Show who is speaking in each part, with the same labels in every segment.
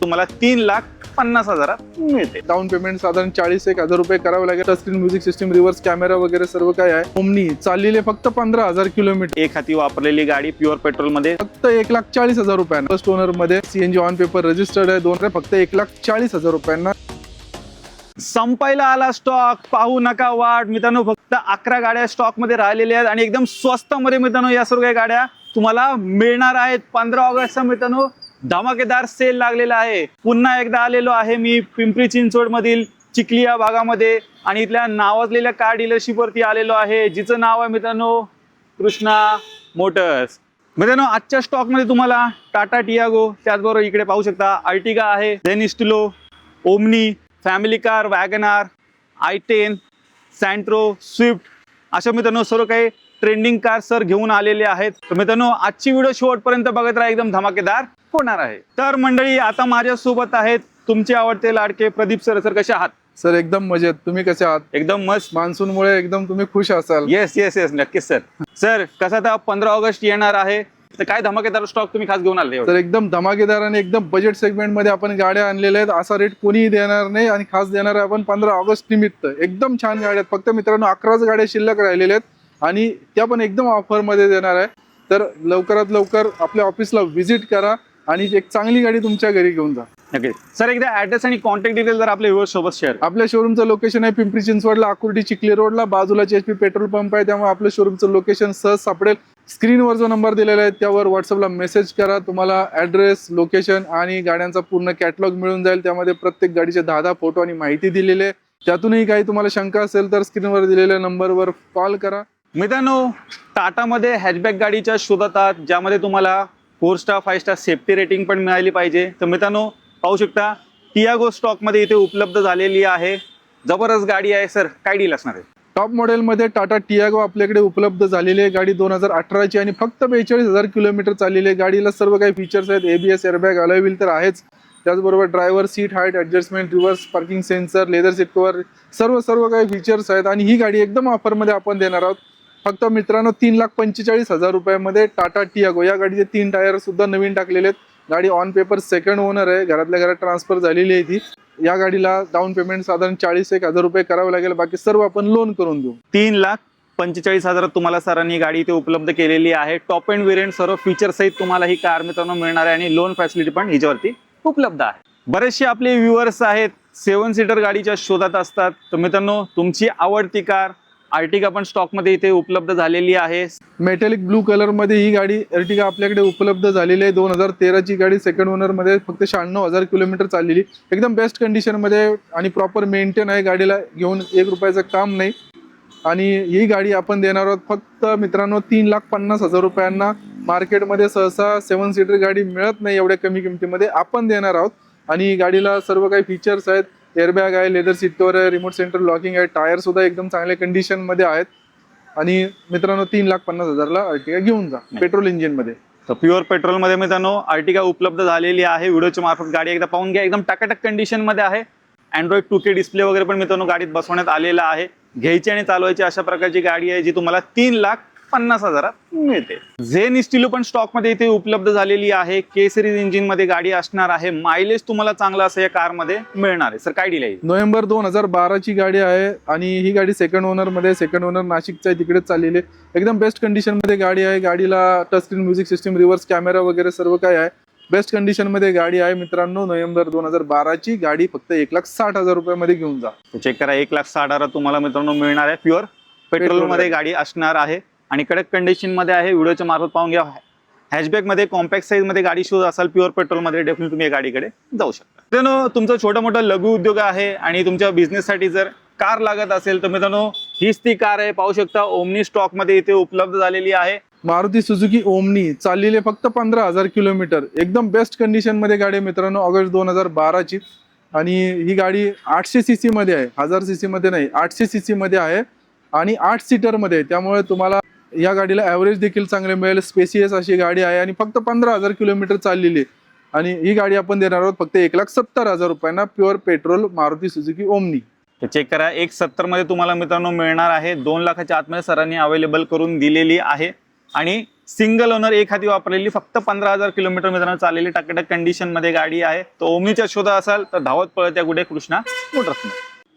Speaker 1: तुम्हाला 3,50,000 मिळते.
Speaker 2: Down payment साधारण 40,000 रुपये करावं लागेल. Touch screen music system, reverse camera वगैरे सर्व काय आहे. ओमनी चाललेले फक्त 15,000 किलोमीटर.
Speaker 1: एक हाती वापरलेली गाडी प्युअर पेट्रोल मध्ये
Speaker 2: फक्त 1,40,000 रुपयांना. फर्स्ट ओनर मध्ये सीएनजी ऑन पेपर रजिस्टर्ड आहे. दोन फक्त 1,40,000 रुपयांना.
Speaker 1: संपायला आला स्टॉक, पाहू नका वाट मित्रांनो. फक्त 11 गाड्या स्टॉक मध्ये राहिलेल्या आहेत आणि एकदम स्वस्त मध्ये मित्रांनो या सर्व काही गाड्या तुम्हाला मिळणार आहेत. 15 ऑगस्टचा मित्रांनो धमाकेदार सेल लागलेला आहे. पुन्हा एकदा आलेलो आहे मी पिंपरी चिंचवड मधील चिखली या भागामध्ये आणि इथल्या नावाजलेल्या कार डीलरशिप वरती आलेलो आहे, जिचं नाव आहे मित्रांनो कृष्णा मोटर्स. मित्रांनो आजच्या स्टॉक मध्ये तुम्हाला टाटा टियागो, त्याचबरोबर इकडे पाहू शकता अर्टिगा आहे, then Estilo, Omni, family car, Wagon R, i10, Santro, Swift अशा मित्रांनो सर्व काही ट्रेंडिंग कार सर घेऊन आलेले आहेत. तर मित्रांनो आजची व्हिडिओ शेवटपर्यंत बघत राहा, एकदम धमाकेदार होणार आहे. तर मंडळी आता माझ्या सोबत आहेत तुमचे आवडते लाडके प्रदीप सर. सर कसे आहात?
Speaker 2: सर एकदम मजेत. तुम्ही कसे आहात?
Speaker 1: एकदम मस्त.
Speaker 2: मान्सूनमुळे एकदम तुम्ही खुश असाल.
Speaker 1: येस येस येस नक्कीच सर. सर कसं आता 15 ऑगस्ट येणार आहे, तर काय धमाकेदार स्टॉक तुम्ही खास घेऊन आले?
Speaker 2: तर एकदम धमाकेदार आणि एकदम बजेट सेगमेंट मध्ये आपण गाड्या आणलेल्या आहेत. असा रेट कोणीही देणार नाही आणि खास देणार आहे आपण 15 ऑगस्ट निमित्त. एकदम छान गाड्या आहेत. फक्त मित्रांनो 11च गाड्या शिल्लक राहिलेल्या आहेत आणि त्या पण एकदम ऑफर मध्ये देणार आहे. तर लवकरात लवकर आपल्या ऑफिसला व्हिजिट करा आणि एक चांगली गाडी तुमच्या घरी घेऊन जा.
Speaker 1: नक्की सर. एकदा ऍड्रेस आणि कॉन्टॅक्ट डिटेल जर आपल्या व्ह्युअर्स सोबत शेअर.
Speaker 2: आपल्या शोरूमचं लोकेशन आहे पिंपरी चिंचवडला, आकुर्डी चिखली रोडला. बाजूला HP पेट्रोल पंप आहे, त्यामुळे आपल्या शोरूमचं लोकेशन सहज सापडेल. स्क्रीनवर जो नंबर दिलेला आहे त्यावर व्हॉट्सअपला मेसेज करा. तुम्हाला ऍड्रेस, लोकेशन आणि गाड्यांचा पूर्ण कॅटलॉग मिळून जाईल. त्यामध्ये प्रत्येक गाडीचे 10 फोटो आणि माहिती दिलेली आहे. त्यातूनही काही तुम्हाला शंका असेल तर स्क्रीनवर दिलेल्या नंबरवर कॉल करा.
Speaker 1: मित्रांनो टाटामध्ये हॅचबॅक गाडीच्या शोधात आहात, ज्यामध्ये तुम्हाला 4 स्टार 5 स्टार सेफ्टी रेटिंग पण मिळाली पाहिजे. तर मित्रांनो पाहू शकता टियागो स्टॉक मध्ये इथे उपलब्ध झालेली आहे. जबरदस्त गाडी आहे. सर काय डील असणार आहे?
Speaker 2: टॉप मॉडेलमध्ये टाटा टियागो आपल्याकडे उपलब्ध झालेली आहे. गाडी 2018ची आणि फक्त 42,000 किलोमीटर चाललेली आहे. गाडीला सर्व काही फीचर्स आहेत. ABS, एअरबॅग, अलॉय व्हील तर आहेच. त्याचबरोबर driver seat height adjustment, reverse parking sensor, leather seat cover, सर्व काही फीचर्स आहेत. आणि ही गाडी एकदम ऑफरमध्ये आपण देणार आहोत. फक्त मित्रांनो 3,45,000 रुपयामध्ये टाटा टियागो. या गाडीचे 3 टायर सुद्धा नवीन टाकलेले आहेत. गाडी ऑन पेपर सेकंड ओनर आहे, घरातल्या घरात ट्रान्सफर झालेली आहे ती. या गाडीला डाऊन पेमेंट साधारण 40,000 रुपये करावं लागेल. बाकी सर्व आपण लोन करून देऊ.
Speaker 1: 3,45,000 तुम्हाला सरांनी गाडी इथे उपलब्ध केलेली आहे. टॉप एंड व्हेरियंट सर्व फीचर सहित तुम्हाला ही कार मित्रांनो मिळणार आहे आणि लोन फॅसिलिटी पण हिच्यावरती उपलब्ध आहे. बरेचसे आपले व्ह्युअर्स आहेत 7 सीटर गाडीच्या शोधात असतात. तर मित्रांनो तुमची आवडती कार अर्टिगा पण स्टॉक मध्ये इथे उपलब्ध झालेली आहे.
Speaker 2: मेटॅलिक ब्लू कलर मध्ये ही गाडी अर्टिगा आपल्याकडे उपलब्ध झालेली आहे. 2013ची गाडी, सेकंड ओनर मध्ये, फक्त 96,000 किलोमीटर चाललेली. एकदम बेस्ट कंडिशन मध्ये आणि प्रॉपर मेंटेन आहे. गाडीला घेऊन 1 रुपयाचं काम नाही. आणि ही गाडी आपण देणार आहोत फक्त मित्रांनो 3,50,000 रुपयांना. मार्केटमध्ये सहसा 7 सीटर गाडी मिळत नाही एवढ्या कमी किमतीमध्ये आपण देणार आहोत. आणि गाडीला सर्व काही फीचर्स आहेत. एअरबॅग आहे, लेदर सीट कव्हर आहे, रिमोट सेंट्रल लॉकिंग आहे, टायर सुद्धा एकदम चांगल्या कंडिशन मध्ये आहेत. आणि मित्रांनो 3,50,000ला अर्टिगा घेऊन जा पेट्रोल इंजिन मध्ये.
Speaker 1: तर प्युअर पेट्रोल मध्ये मित्रांनो अर्टिगा उपलब्ध झालेली आहे. व्हिडिओच्या मार्फत गाडी एकदा पाहून घ्या. एकदम टकाटक कंडिशन मध्ये आहे. अँड्रॉइड 2K डिस्प्ले वगैरे पण मित्रांनो गाडीत बसवण्यात आलेला आहे. घ्यायची आणि चालवायची अशा प्रकारची गाडी आहे, जी तुम्हाला 3,50,000 मिळते. झेन इस्टिलो पण स्टॉक मध्ये इथे उपलब्ध झालेली आहे. के सिरीज इंजिन मध्ये गाडी असणार आहे. मायलेज तुम्हाला चांगला असं या कार मध्ये मिळणार आहे. सर काय डील आहे?
Speaker 2: नोव्हेंबर 2012ची गाडी आहे आणि ही गाडी सेकंड ओनर मध्ये, सेकंड ओनर नाशिकचा आहे, तिकडेच चाललेली आहे. एकदम बेस्ट कंडिशन मध्ये गाडी आहे. गाडीला touch screen music system, reverse camera वगैरे सर्व काय आहे. बेस्ट कंडिशन मध्ये गाडी आहे मित्रांनो. नोव्हेंबर 2012ची गाडी फक्त 1,60,000 रुपयामध्ये घेऊन जा.
Speaker 1: चेक करा. 1,60,000 तुम्हाला मित्रांनो मिळणार आहे. प्युअर पेट्रोल मध्ये गाडी असणार आहे आणि कडक कंडिशन मध्ये आहे. व्हिडिओच्या मार्फत पाहून घ्या. हॅचबॅक मध्ये, कॉम्पॅक्ट साईज मध्ये गाडी शोध असाल प्युअर पेट्रोल मध्ये, डेफिनेटली तुम्ही या गाडीकडे जाऊ शकता. मित्रांनो तुमचा छोटा मोठा लघु उद्योग आहे आणि तुमच्या बिझनेस साठी जर कार लागत असेल तर मित्रांनो हीच ती कार आहे. पाहू शकता ओमनी स्टॉक मध्ये इथे उपलब्ध झालेली आहे.
Speaker 2: मारुती सुझुकी ओमनी चाललेली फक्त 15,000 किलोमीटर. एकदम बेस्ट कंडिशन मध्ये गाडी आहे मित्रांनो. ऑगस्ट 2012ची. आणि ही गाडी 800 सीसी मध्ये आहे, 1000 सीसी मध्ये नाही, 800 सीसी मध्ये आहे आणि 8 सीटर मध्ये आहे. त्यामुळे तुम्हाला या गाडीला ॲव्हरेज देखील चांगले मिळेल. स्पेसियस अशी गाडी आहे आणि फक्त 15,000 किलोमीटर चाललेली आहे. आणि ही गाडी आपण देणार आहोत फक्त 1,70,000 रुपयांना. Pure petrol Maruti Suzuki Omni.
Speaker 1: Check करा. 1,70 मध्ये तुम्हाला मित्रांनो मिळणार आहे. 2 लाखाच्या आतमध्ये सरांनी अवेलेबल करून दिलेली आहे. आणि सिंगल ओनर, एक हाती वापरलेली, फक्त 15,000 किलोमीटर मित्रांनो चाललेली टाकाटक कंडिशन मध्ये गाडी आहे. तो ओमनीच्या शोधा असाल तर धावत पळत या कुठे कृष्णा मोटर्स.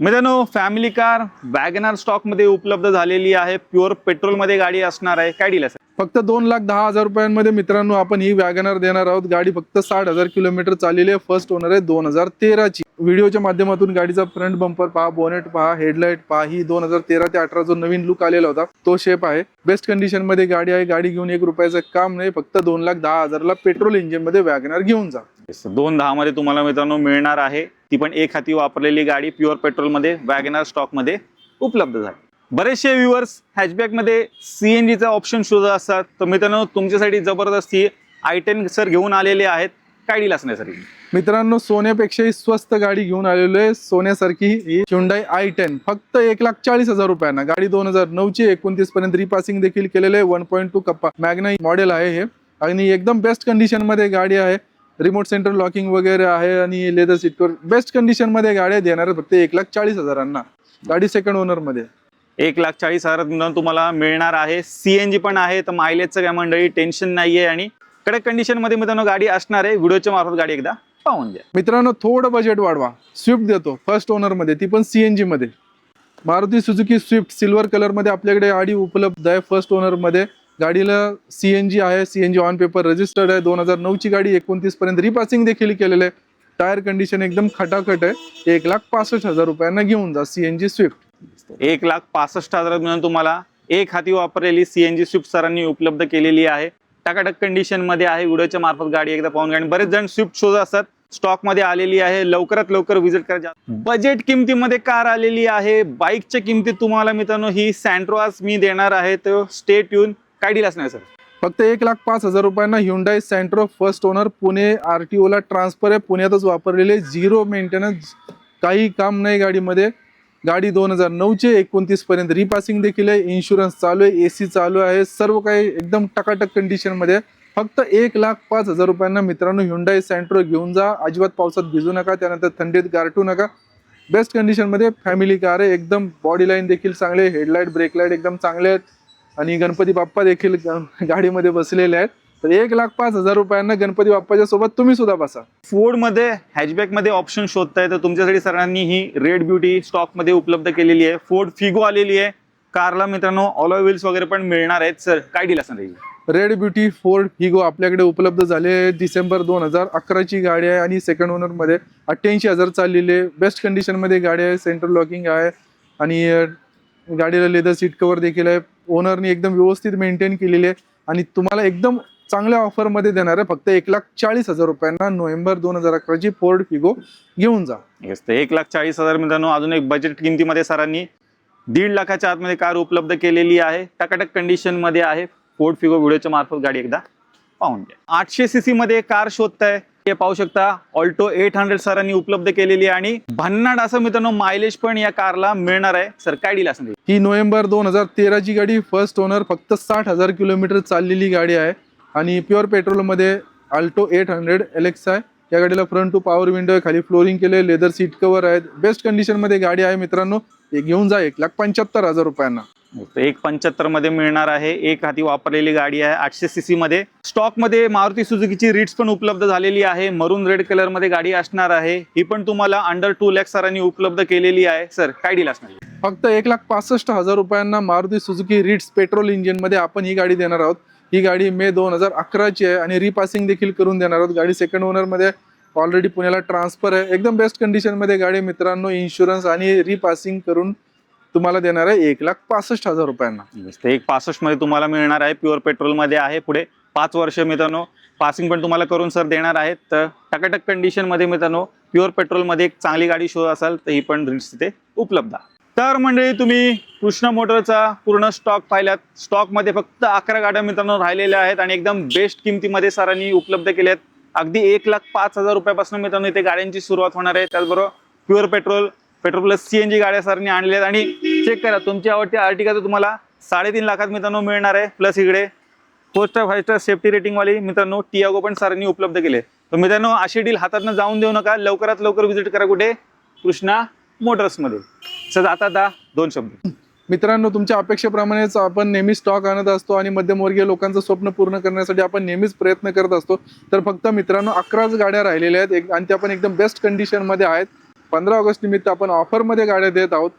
Speaker 1: मित्रांनो फॅमिली कार वॅगनर स्टॉक मध्ये उपलब्ध झालेली आहे. प्युअर पेट्रोल मध्ये गाडी असणार आहे. काय डील आहे?
Speaker 2: फक्त 2,10,000 रुपयांमध्ये मित्रांनो आपण ही वॅगनर देणार आहोत. गाडी फक्त 60,000 किलोमीटर चाललेली आहे. फर्स्ट ओनर आहे 2013 ची. व्हिडिओच्या माध्यमातून गाडीचा फ्रंट बंपर पहा, बोनेट पहा, हेडलाइट पहा. ही 2013 ते 18 जो नवीन लुक आलेला होता तो शेप आहे. बेस्ट कंडिशन मध्ये गाडी आहे. गाडी घेऊन 1 रुपयाचं काम नाही. फक्त 2,10,000 ला पेट्रोल इंजिन मध्ये वॅगनर घेऊन जा.
Speaker 1: 2,10 मध्ये तुम्हाला मित्रांनो मिळणार आहे. ती पण एक हाती वापरलेली गाडी प्युअर पेट्रोल मध्ये वॅगनर स्टॉक मध्ये उपलब्ध झाली. बरेचसे व्ह्युअर्स हॅचबॅक मध्ये सीएनजी चा ऑप्शन शोधत असतात. तर मित्रांनो तुमच्यासाठी जबरदस्ती i10 सर घेऊन आलेले आहेत. काय डील असण्यासाठी?
Speaker 2: मित्रांनो सोन्यापेक्षाही स्वस्त गाडी घेऊन आलेलो आहे. सोन्यासारखी ही Hyundai i10 फक्त 1,40,000 रुपयांना. गाडी 2009 ची 29 पर्यंत रिपासिंग देखील केलेले आहे. 1.2 कप्पा मॅग्ना मॉडेल आहे हे आणि एकदम बेस्ट कंडिशन मध्ये गाडी आहे. रिमोट सेंटर लॉकिंग वगैरे आहे आणि लेदर सीटवर बेस्ट कंडिशन मध्ये गाड्या देणार आहे. फक्त 1,40,000 गाडी सेकंड ओनर मध्ये
Speaker 1: 1,40,000 तुम्हाला मिळणार आहे. सीएनजी पण आहे. तर मायलेजचं काय मंडळी टेन्शन नाहीये आणि कडक कंडिशन मध्ये मित्रांनो गाडी असणार आहे. व्हिडिओच्या मार्फत गाडी एकदा पाहून घ्या.
Speaker 2: मित्रांनो थोडं बजेट वाढवा. स्विफ्ट देतो फर्स्ट ओनर मध्ये, ती पण सीएनजी मध्ये. Maruti Suzuki Swift silver colour मध्ये आपल्याकडे गाडी उपलब्ध आहे. फर्स्ट ओनर मध्ये गाडीला सीएनजी आहे. सीएनजी ऑन पेपर रजिस्टर्ड आहे. 2009 ची गाडी 29 पर्यंत रिपासिंग देखील केलेलं आहे. टायर कंडिशन एकदम खटाखट आहे. 1,65,000 रुपयांना घेऊन जा सीएनजी स्विफ्ट.
Speaker 1: 1,65,000 तुम्हाला एक हाती वापरलेली सीएनजी स्विफ्ट सरांनी उपलब्ध केलेली आहे. टाकाटक कंडिशन मध्ये आहे. व्हिडिओच्या मार्फत गाडी एकदा पाहून घ्या. आणि बरेच जण स्विफ्ट शोधत असतात. स्टॉक मध्ये आलेली आहे. लवकरात लवकर व्हिजिट करा. बजेट किमतीमध्ये कार आलेली आहे. बाईकच्या किमतीत तुम्हाला मित्रांनो ही सँट्रोज मी देणार आहे. तर स्टे ट्यून. काय डील असणार सर?
Speaker 2: फक्त 1,05,000 रुपयांना Hyundai Santro first owner Pune RTO ला ट्रान्सफर आहे. पुण्यातच वापरलेले, झिरो मेंटेनन्स, काही काम नाही गाडीमध्ये. गाडी 2009 ची 29 पर्यंत रिपासिंग देखील आहे. इन्शुरन्स चालू आहे. AC चालू आहे. सर्व काही एकदम टकाटक कंडिशन मध्ये. फक्त 1,05,000 रुपयांना मित्रांनो Hyundai सँट्रो घेऊन जा. अजिबात पावसात भिजू नका, त्यानंतर थंडीत गारठू नका. बेस्ट कंडिशन मध्ये फॅमिली कार आहे. एकदम बॉडी लाईन देखील चांगले, हेडलाईट ब्रेक लाईट एकदम चांगले आहेत आणि गणपती बाप्पा देखील गाडीमध्ये बसलेले आहेत. तर 1,05,000 रुपयांना गणपती बाप्पाच्या सोबत तुम्ही सुद्धा बसा.
Speaker 1: फोर्ड मध्ये हॅचबॅक मध्ये ऑप्शन शोधताय तर तुमच्यासाठी सरांनी ही रेड ब्युटी स्टॉक मध्ये उपलब्ध केलेली आहे. फोर्ड फिगो आलेली आहे. कारला मित्रांनो ऑलॉय व्हील्स वगैरे पण मिळणार आहेत. सर काय डील असणार?
Speaker 2: रेड ब्युटी फोर्ड फिगो आपल्याकडे उपलब्ध झाले. डिसेंबर 2011 ची गाडी आहे आणि सेकंड ओनर मध्ये 88,000 चाललेली आहे. बेस्ट कंडिशन मध्ये गाडी आहे. सेंटर लॉकिंग आहे आणि गाडीला लेदर सीट कव्हर देखील आहे. ओनरनी एकदम व्यवस्थित मेंटेन केलेली आहे आणि तुम्हाला एकदम चांगल्या ऑफर मध्ये देणार आहे. फक्त 1,40,000 रुपयांना नोव्हेंबर 2011 ची फोर्ड फिगो घेऊन जा.
Speaker 1: 1,40,000 मित्रांनो अजून एक बजेट किमतीमध्ये सरांनी 1.5 लाखाच्या आतमध्ये कार उपलब्ध केलेली आहे. टकाटक कंडिशन मध्ये आहे. Ford Figo. व्हिडिओच्या मार्फत गाडी एकदा पाहून घ्या. 800 सीसी मध्ये कार शोधताय हे पाहू शकता. ऑल्टो 800 सरांनी उपलब्ध केलेली आहे आणि भन्नाट असं मित्रांनो मायलेज पण या कारला मिळणार आहे. सर काय डील असणार?
Speaker 2: ही नोव्हेंबर 2013 ची गाडी, फर्स्ट ओनर, फक्त 60,000 किलोमीटर चाललेली गाडी आहे आणि प्युअर पेट्रोल मध्ये ऑल्टो 800 LX आहे. या गाडीला फ्रंट टू पॉवर विंडो आहे. खाली फ्लोरिंग केले, लेदर सीट कव्हर आहेत. बेस्ट कंडिशन मध्ये गाडी आहे मित्रांनो. हे घेऊन जा 1,75,000 रुपयांना.
Speaker 1: 1,75,000 मध्ये मिळणार आहे. एक हाती वापरलेली गाडी आहे. 800 सीसी मध्ये. स्टॉक मध्ये मारुती सुझुकीची रिट्स पण उपलब्ध झालेली आहे. मरून रेड कलर मध्ये गाडी असणार आहे. ही पण तुम्हाला अंडर 2 लाख सरांनी उपलब्ध केलेली आहे. सर काय डील असणार?
Speaker 2: फक्त 1,65,000 रुपयांना Maruti Suzuki Ritz petrol engine मध्ये आपण ही गाडी देणार आहोत. ही गाडी मे 2011 ची आहे आणि रिपासिंग देखील करून देणार आहोत. गाडी सेकंड ओनर मध्ये ऑलरेडी पुण्याला ट्रान्सफर आहे. एकदम बेस्ट कंडिशन मध्ये गाडी मित्रांनो. इन्शुरन्स आणि रिपासिंग करून तुम्हाला देणार आहे 1,65,000 रुपयांना.
Speaker 1: 1,65,000 मध्ये तुम्हाला मिळणार आहे. प्युअर पेट्रोल मध्ये आहे. पुढे 5 वर्ष मित्रांनो पासिंग पण तुम्हाला करून सर देणार आहेत. तर टकाटक कंडिशन मध्ये मित्रांनो प्युअर पेट्रोल मध्ये एक चांगली गाडी शोध असाल तर ही पण रिट्स तिथे उपलब्ध आहे. तर मंडळी तुम्ही कृष्णा मोटरचा पूर्ण स्टॉक पाहिलात. स्टॉक मध्ये फक्त 11 गाड्या मित्रांनो राहिलेल्या आहेत आणि एकदम बेस्ट किमतीमध्ये सरांनी उपलब्ध केल्या आहेत. अगदी 1,05,000 रुपयापासून मित्रांनो इथे गाड्यांची सुरुवात होणार आहे. त्याचबरोबर प्युअर पेट्रोल प्लस CNG गाड्या सरांनी आणल्या आहेत आणि चेक करा तुमची आवडती आर्टिका तर तुम्हाला 3.5 लाखात मित्रांनो मिळणार आहे. प्लस इकडे 4 स्टार 5 स्टार सेफ्टी रेटिंग वाली मित्रांनो टियागो पण सरांनी उपलब्ध केले. तर मित्रांनो अशी डील हातातनं जाऊन देऊ नका. लवकरात लवकर व्हिजिट करा कुठे? कृष्णा मोटर्स मध्ये. सर आता 2 शब्द.
Speaker 2: मित्रांनो, तुमच्या अपेक्षेप्रमाणेच आपण नेहमी स्टॉक आणत असतो आणि मध्यमवर्गीय लोकांचं स्वप्न पूर्ण करण्यासाठी आपण नेहमीच प्रयत्न करत असतो. तर फक्त मित्रांनो 11च गाड्या राहिलेल्या आहेत आणि त्या पण एकदम बेस्ट कंडिशनमध्ये आहेत. 15 ऑगस्ट निमित्त आपण ऑफरमध्ये गाड्या देत आहोत.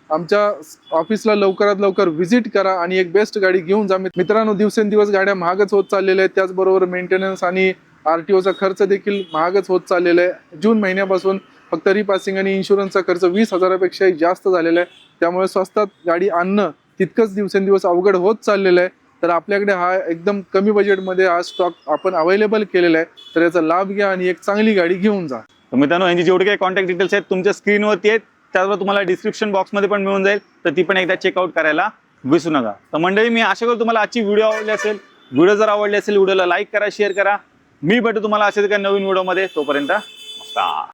Speaker 2: आमच्या ऑफिसला लवकरात लवकर व्हिजिट करा आणि एक बेस्ट गाडी घेऊन जा. मित्रांनो, दिवसेंदिवस गाड्या महागच होत चाललेल्या आहेत. त्याचबरोबर मेंटेनन्स आणि RTOचा खर्च देखील महागच होत चाललेला आहे. जून महिन्यापासून फक्त रिपासिंग आणि इन्शुरन्सचा खर्च 20,000पेक्षाही जास्त झालेला आहे. त्यामुळे स्वस्तात गाडी आणणं तितकंच दिवसेंदिवस अवघड होत चाललेलं आहे. तर आपल्याकडे हा एकदम कमी बजेटमध्ये हा स्टॉक आपण अवेलेबल केलेला आहे. तर याचा लाभ घ्या आणि एक चांगली गाडी घेऊन जा.
Speaker 1: तर मित्रांनो, यांची जेवढे काही कॉन्टॅक्ट डिटेल्स आहेत तुमच्या स्क्रीनवरती आहेत, त्याचबरोबर तुम्हाला डिस्क्रिप्शन बॉक्समध्ये पण मिळून जाईल. तर ती पण एकदा चेकआउट करायला विसरू नका. तर मंडळी, मी आशा करतो तुम्हाला आजची व्हिडिओ आवडली असेल. व्हिडिओ जर आवडली असेल, व्हिडिओला लाईक करा, शेअर करा. मी भेटू तुम्हाला असेच काही नवीन व्हिडिओमध्ये. तोपर्यंत नमस्कार.